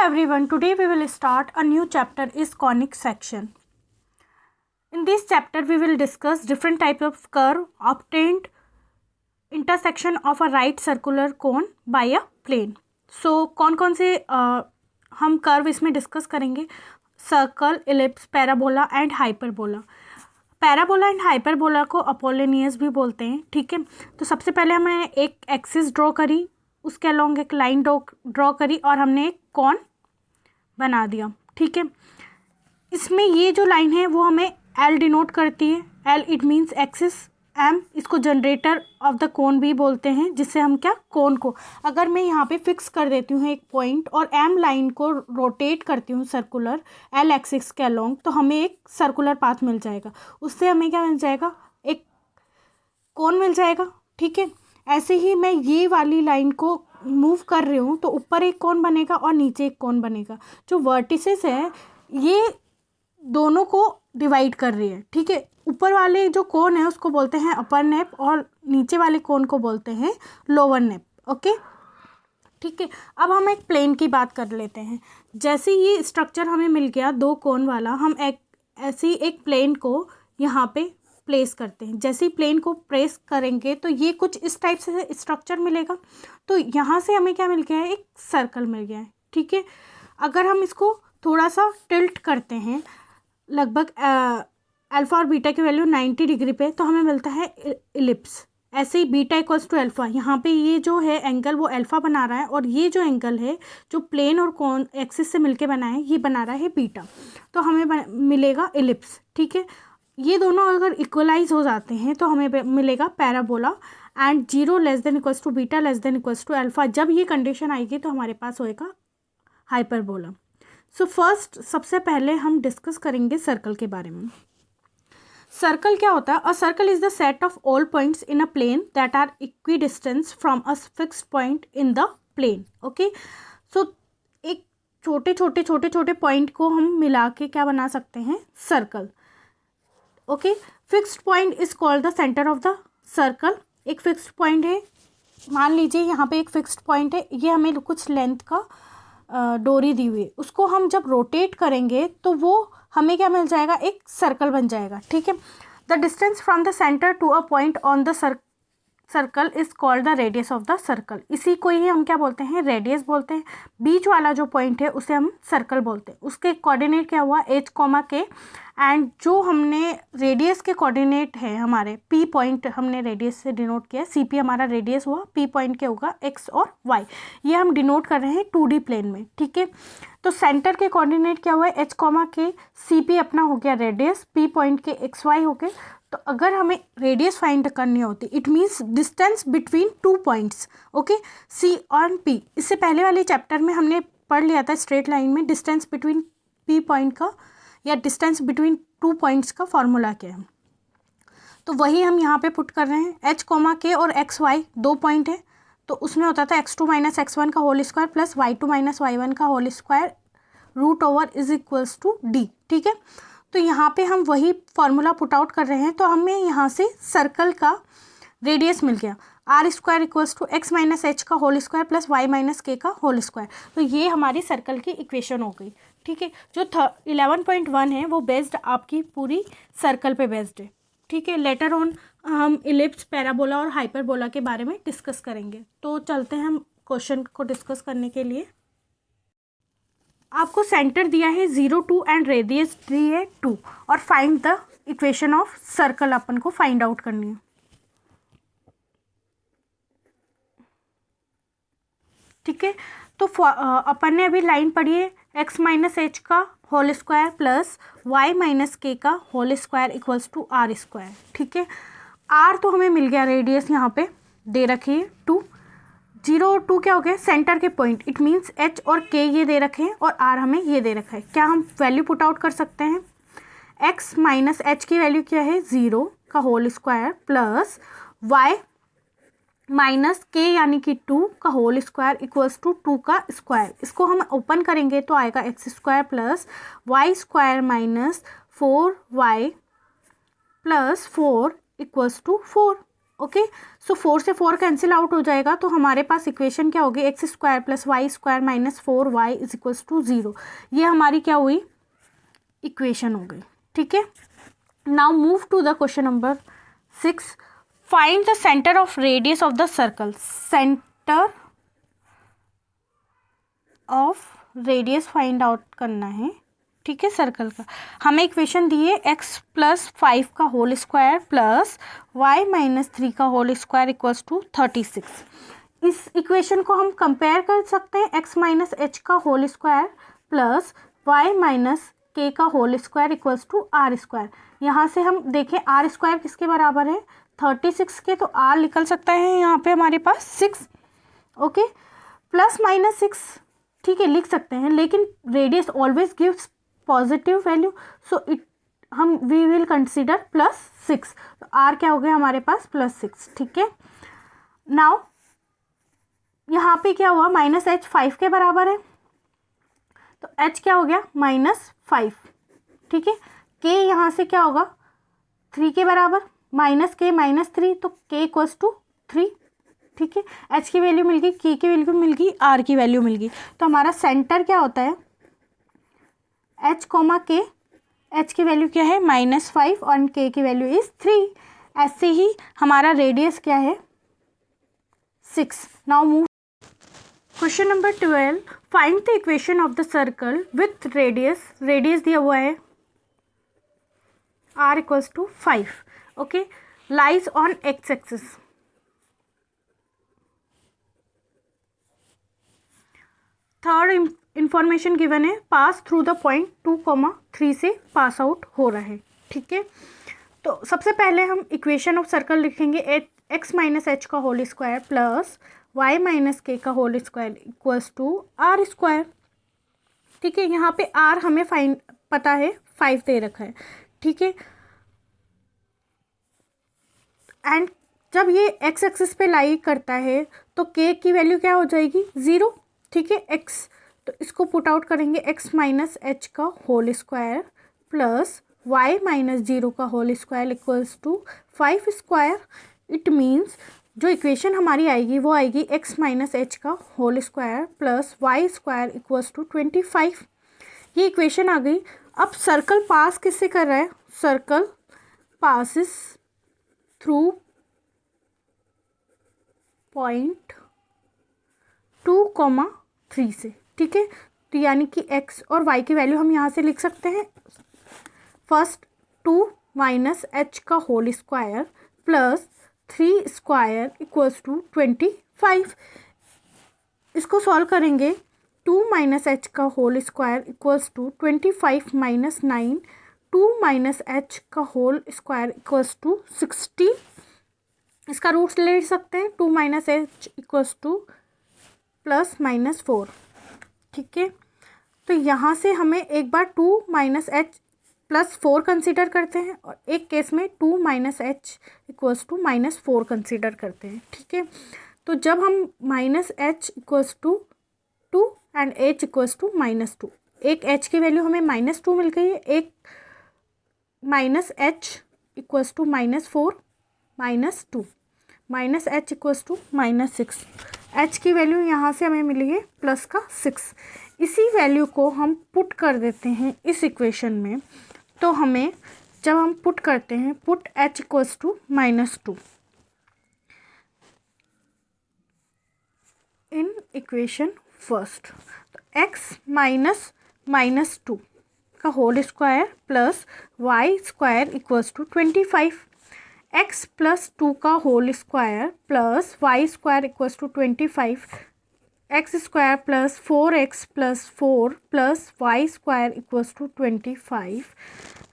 everyone, today we will start a new chapter is conic section. In this chapter we will discuss different types of curve obtained intersection of a right circular cone by a plane. So कौन से हम curve इसमें discuss करेंगे? Circle, ellipse, parabola and hyperbola. Parabola and hyperbola को Apollonius भी बोलते हैं. ठीक है, तो सबसे पहले हमने एक एक्सिस ड्रॉ करी, उसके अलोंग एक लाइन ड्रॉ करी और हमने एक कॉन बना दिया. ठीक है, इसमें ये जो लाइन है वो हमें एल डिनोट करती है. L it means axis. M इसको जनरेटर ऑफ द कोन भी बोलते हैं, जिससे हम क्या कोन को अगर मैं यहाँ पे फिक्स कर देती हूँ एक पॉइंट और एम लाइन को रोटेट करती हूँ सर्कुलर एल एक्सिस के अलोंग, तो हमें एक सर्कुलर पाथ मिल जाएगा. उससे हमें क्या मिल जाएगा? एक कोन मिल जाएगा. ठीक है, ऐसे ही मैं ये वाली लाइन को मूव कर रही हूँ तो ऊपर एक कोन बनेगा और नीचे एक कोन बनेगा. जो वर्टिसेस है ये दोनों को डिवाइड कर रही है. ठीक है, ऊपर वाले जो कोन है उसको बोलते हैं अपर नेप और नीचे वाले कोन को बोलते हैं लोअर नेप. ओके, ठीक है. अब हम एक प्लेन की बात कर लेते हैं. जैसे ये स्ट्रक्चर हमें मिल गया दो कोन वाला, हम ऐसी एक प्लेन को यहाँ पे प्लेस करते हैं. जैसे ही प्लेन को प्रेस करेंगे तो ये कुछ इस टाइप से स्ट्रक्चर मिलेगा. तो यहाँ से हमें क्या मिल गया है? एक सर्कल मिल गया है. ठीक है, अगर हम इसको थोड़ा सा टिल्ट करते हैं लगभग अल्फ़ा और बीटा की वैल्यू 90 डिग्री पे, तो हमें मिलता है इलिप्स. ऐसे ही बीटा इक्वल्स टू अल्फ़ा, यहाँ पे ये जो है एंगल वो अल्फ़ा बना रहा है और ये जो एंगल है जो प्लेन और कॉन एक्सिस से मिलके बना है ये बना रहा है बीटा, तो हमें मिलेगा इलिप्स. ठीक है, ये दोनों अगर इक्वलाइज हो जाते हैं तो हमें मिलेगा parabola. And 0 less than equals to beta less than equals to alpha. जब ये कंडीशन आएगी तो हमारे पास होएगा हाइपरबोला. सो फर्स्ट सबसे पहले हम डिस्कस करेंगे सर्कल के बारे में. सर्कल क्या होता है? A circle is the set of all points in a plane that are equidistance from a fixed point in the plane. Okay, so एक छोटे पॉइंट को हम मिला के क्या बना सकते हैं? Circle. Okay, fixed point is called the centre of the circle. एक फिक्स्ड पॉइंट है, मान लीजिए यहाँ पे एक फिक्स्ड पॉइंट है, ये हमें कुछ लेंथ का डोरी दी हुई है, उसको हम जब रोटेट करेंगे तो वो हमें क्या मिल जाएगा? एक सर्कल बन जाएगा. ठीक है, the distance from the centre to a point on the circle is called the radius of the circle. इसी को ही हम क्या बोलते हैं? रेडियस बोलते हैं. बीच वाला जो पॉइंट है उसे हम सर्कल बोलते हैं. उसके कोऑर्डिनेट क्या हुआ? h, k. एंड जो हमने रेडियस के कोऑर्डिनेट है हमारे p पॉइंट हमने रेडियस से डिनोट किया. cp हमारा रेडियस हुआ, p पॉइंट क्या होगा? x और y. ये हम डिनोट कर रहे हैं 2D प्लेन में. ठीक है, तो सेंटर के कोऑर्डिनेट क्या हुआ? h, k. cp अपना हो गया रेडियस, p पॉइंट के xy हो गए. तो अगर हमें रेडियस फाइंड करनी होती, it means distance between two points. Okay, C और पी. इससे पहले वाले चैप्टर में हमने पढ़ लिया था स्ट्रेट लाइन में डिस्टेंस बिटवीन पी पॉइंट का या डिस्टेंस बिटवीन टू पॉइंट्स का फॉर्मूला क्या है. तो वही हम यहाँ पे पुट कर रहे हैं. h, k और x, y दो पॉइंट है, तो उसमें होता था x2 माइनस x1 का whole square plus y2 minus y1 का whole square root over is equals to d. ठीक है, तो यहाँ पे हम वही फार्मूला पुट आउट कर रहे हैं. तो हमें यहाँ से सर्कल का रेडियस मिल गया r square equals to x minus h का whole square plus y minus k का होल स्क्वायर. तो ये हमारी सर्कल की इक्वेशन हो गई. ठीक है, जो 11.1 है वो बेस्ड आपकी पूरी सर्कल पे बेस्ड है. ठीक है, लेटर ऑन हम इलिप्स, पैराबोला और हाइपरबोला के बारे में डिस्कस करेंगे. तो चलते हैं हम क्वेश्चन को डिस्कस करने के लिए. आपको सेंटर दिया है 0, 2 एंड रेडियस दी है 2 और find the equation of circle अपन को फाइंड आउट करनी है. ठीक है, तो अपन ने अभी लाइन पढ़ी है x माइनस एच का whole square plus y minus k का whole square equals to r square. ठीक है, r तो हमें मिल गया, रेडियस यहाँ पे दे रखी है 2. 0 और 2 क्या हो गया? सेंटर के पॉइंट. इट मीन्स h और k ये दे रखे हैं और r हमें ये दे रखा है. क्या हम वैल्यू पुट आउट कर सकते हैं? x माइनस एच की वैल्यू क्या है? 0 का whole square plus y minus k यानी कि 2 का होल स्क्वायर इक्वल्स टू 2 का स्क्वायर. इसको हम ओपन करेंगे तो आएगा x square plus y square minus 4y plus 4 equals to 4. Okay, so 4 से 4 कैंसिल आउट हो जाएगा, तो हमारे पास इक्वेशन क्या होगी, x square plus y square minus 4y is equals to 0। ये हमारी क्या हुई, इक्वेशन हो गई। ठीक है, now move to the question number 6। Find the centre of radius of the circle. Centre of radius find out करना है। ठीक है, सर्कल का हमें इक्वेशन दी है x प्लस 5 का whole square plus y minus 3 का होल स्क्वायर इक्वल्स टू 36। इस इक्वेशन को हम कंपेयर कर सकते हैं x माइनस एच का whole square plus y minus k का whole square equals to r square. यहाँ से हम देखें आर स्क्वायर किसके बराबर है, 36 के, तो r निकल सकता है यहाँ पे हमारे पास 6। ओके, प्लस माइनस 6, ठीक है, लिख सकते हैं, लेकिन radius always gives positive value, so it हम वी विल कंसिडर प्लस 6। तो आर क्या हो गया हमारे पास, प्लस 6। ठीक है, नाउ यहाँ पे क्या हुआ, माइनस एच 5 के बराबर है, तो एच क्या हो गया, -5। ठीक है, के यहाँ से क्या होगा, 3 के बराबर, माइनस के -3, तो के इक्वल्स टू 3। ठीक है, एच की वैल्यू मिल गई, के की वैल्यू मिल गई, आर की वैल्यू मिल गई, तो हमारा सेंटर क्या होता है, एच कोमा के, एच की वैल्यू क्या है -5 और के की वैल्यू इज 3। ऐसे ही हमारा रेडियस क्या है, 6। Now move question number 12। Find the equation of the circle with radius. Radius दिया हुआ है r equals to 5। Okay, lies on x axis. Third information given है, पास थ्रू द पॉइंट 2,3 से pass out हो रहा है। ठीक है, तो सबसे पहले हम इक्वेशन ऑफ सर्कल लिखेंगे, एक्स माइनस एच का whole square plus y minus k का whole square equals to r square. ठीक है, यहाँ पे आर हमें फाइंड पता है, 5 दे रखा है। ठीक है, एंड जब ये एक्स एक्सिस पे लाई करता है तो के की वैल्यू क्या हो जाएगी, 0। ठीक है, एक्स, तो इसको पुट आउट करेंगे, एक्स माइनस एच का whole square plus y minus 0 का whole square equals to 5 square. It means जो इक्वेशन हमारी आएगी वो आएगी एक्स माइनस एच का whole square plus y square equals to 25। ये इक्वेशन आ गई। अब सर्कल पास किससे कर रहा है, सर्कल पासिस थ्रू पॉइंट 2,3 से। ठीक है, तो यानी कि x और y की वैल्यू हम यहाँ से लिख सकते हैं, फर्स्ट 2 माइनस एच का whole square plus 3 square equals to 25। इसको सॉल्व करेंगे, 2 माइनस एच का whole square equals to 25 minus 9, 2 minus h का होल स्क्वायर इक्वल्स टू 60। इसका रूट्स ले सकते हैं, 2 minus h equals to plus minus 4। ठीक है, तो यहाँ से हमें एक बार 2 माइनस एच प्लस 4 कंसिडर करते हैं और एक केस में 2 minus h equals to -4 consider करते हैं। ठीक है, तो जब हम minus h equals to 2 and h equals to -2, एक एच की वैल्यू हमें -2 मिल गई है, एक minus h equals to -4 -2, minus h equals to -6। H की वैल्यू यहाँ से हमें मिली है प्लस का 6। इसी वैल्यू को हम पुट कर देते हैं इस इक्वेशन में, तो हमें जब हम पुट करते हैं, put h equals to -2 in equation first, तो एक्स माइनस -2 का whole square plus y square equals to 25, x plus 2 का whole square plus y square equals to 25, x square plus 4x plus 4 plus y square equals to 25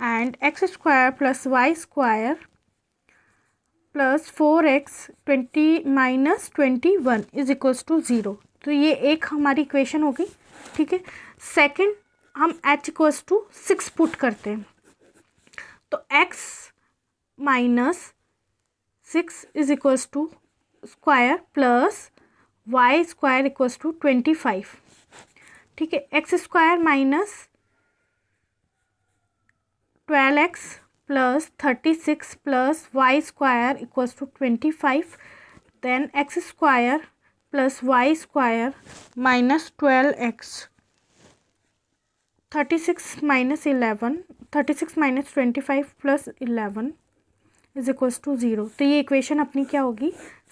and x square plus y square plus 4x 20 minus 21 is equals to 0। तो ये एक हमारी equation होगी। ठीक है, second हम h equals to 6 put करते हैं, तो x minus 6 is equals to square plus y square equals to 25। ठीक है, x square minus 12x plus 36 plus y square equals to 25, then x square plus y square minus 12x, 36 minus 25 plus 11 is equals to 0। तो ये equation अपनी क्या होगी,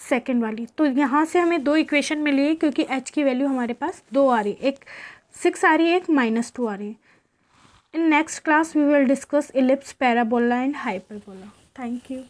second वाली। तो यहाँ से हमें दो इक्वेशन मिली है क्योंकि h की वैल्यू हमारे पास दो आ रही है, एक 6 आ रही है, एक -2 आ रही है। In next class we will discuss ellipse, parabola and hyperbola. Thank you.